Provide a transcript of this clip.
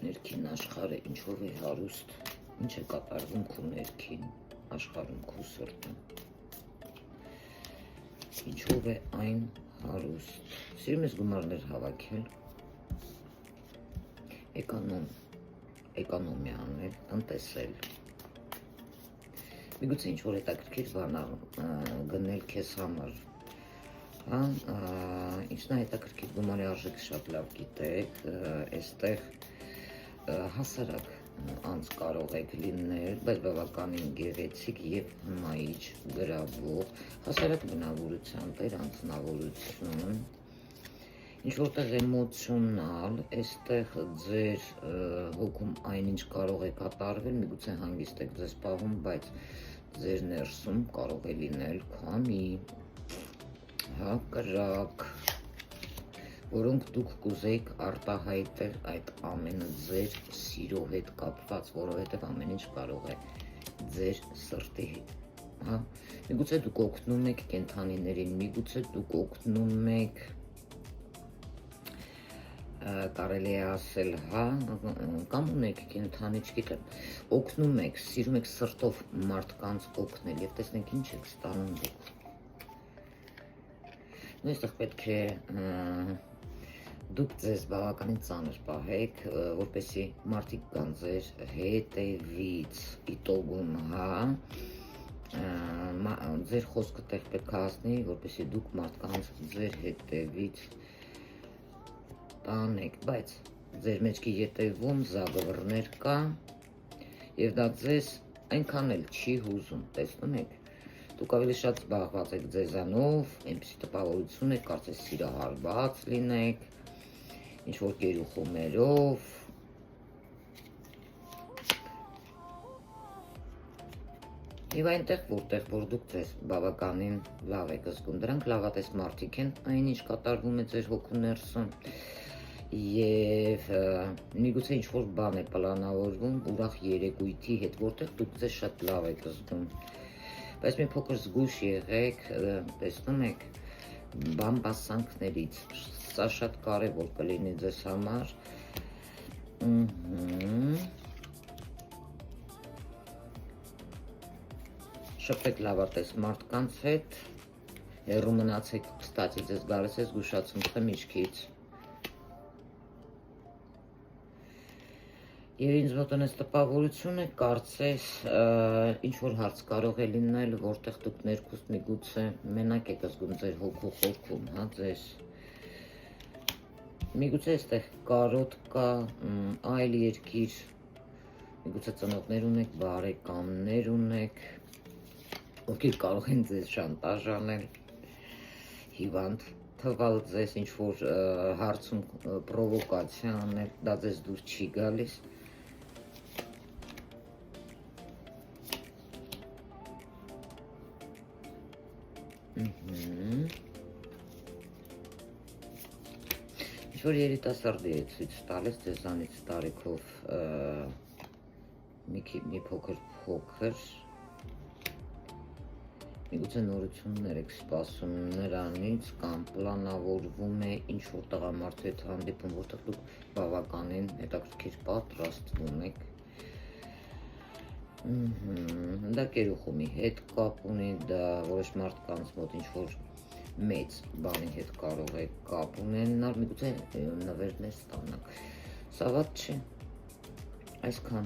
ներքին աշխարհը ինչով է հարուստ, ինչ է կատարվում քո ներքին աշխարհում, քո սրտում, ինչով է այն հարուստ։ Սիրում ես գումարներ հավաքել, էկոնոմիա անել, տնտեսել, միգուցե ինչ-որ հետաքրքիր բան գնել քեզ համար, ինչն է հետաքրքիր գումարի արժեքը շատ լավ գիտեք, այստեղ հասարակ անց կարող եք լինել, բայց բավականին գեղեցիկ եւ հմայիչ, գրավող, հասարակ բնավորության տեր անձնավորություն, ինչ-որտեղ էմոցիոնալ, այստեղ ձեր հոգում այնինչ կարող է կատարվել, միգուցե հանգիստ եք ձեզ պահում, բայց ձեր ներսում կարող է լինել քամի, կրակ, որոնք դուք կուզեիք արտահայտել այդ ամենը ձեր սիրո հետ կապված, որովհետև ամեն ինչ կարող է ձեր սրտի հետ, միգուցե դուք օգնում եք կենդանիներին, միգուցե դուք օգնում եք, կարելի է ասել, կամ ունեք կենդանի, չգիտեմ, օգնում եք, սիրում եք սրտով մարդկանց օգնել եւ տեսնենք ինչ եք ստանում դուք։ Այստեղ պետք է դուք ձեզ բավականին ծանր պահեք, որպեսզի մարդիկ կան ձեր հետևից, իտոգում, ձեր խոսքը տեղ պետք է հասնի, որպեսզի դուք մարդկանց ձեր հետևից տանեք, բայց ձեր մեջքի ետևում զագվռներ կա եւ դա ձեզ այնքան էլ չի հուզում, տեսնում եք, դուք ավելի շատ զբաղված եք ձեզանով, այնպիսի տպավորություն եք, կարծես սիրահարված լինեք, ինչ-որ գերուխումերով, եւ այնտեղ, որտեղ որ դուք ձեզ բավականին լավ եք զգում, դրանք լավատես մարդիկ են, այնինչ կատարվում է ձեր հոգու ներսում, եւ միգուցե ինչ-որ բան է պլանավորվում ուրախ երեկույթի հետ, որտեղ դուք ձեզ շատ լավ եք զգում, բայց մի փոքր զգույշ եղեք, տեսնում եք, բամբասանքներից, սա շատ կարևոր կլինի ձեզ համար, շփվեք լավատես մարդկանց հետ, հեռու մնացեք, կստացի ձեզ գալիս է զգուշացում խմիչքից, եւ ինձ մոտ տպավորություն է, կարծես ինչ-որ հարց կարող է լինել, որտեղ դուք ներքուստ միգուցե մենակ եք զգում ձեր հոգու խորքում, ձեզ, միգուցե այստեղ կարոտ կա, այլ երկիր, միգուցե ծնողներ ունեք, բարեկամներ ունեք, ովքեր կարող են ձեզ շանտաժ անել, հիվանդ թվալ ձեզ, ինչ-որ հարցում պրովոկացիա անել, դա ձեզ դուր չի գալիս, ինչ-որ երիտասարդի է ցույց տալիս ձեզանից տարիքով մի փոքր, միգուցե նորություններ եք սպասում նրանից կամ պլանավորվում է ինչ-որ տղամարդու հետ հանդիպում, որտեղ դուք բավականին հետաքրքիր պատրաստվում եք, դա գերուխումի հետ կապ ունի, դա որոշ մարդկանց մոտ ինչ-որ մեծ բանի հետ կարող եք կապ ունենալ, միգուցե նվերներ ստանաք, սա վատ չէ, այսքանը։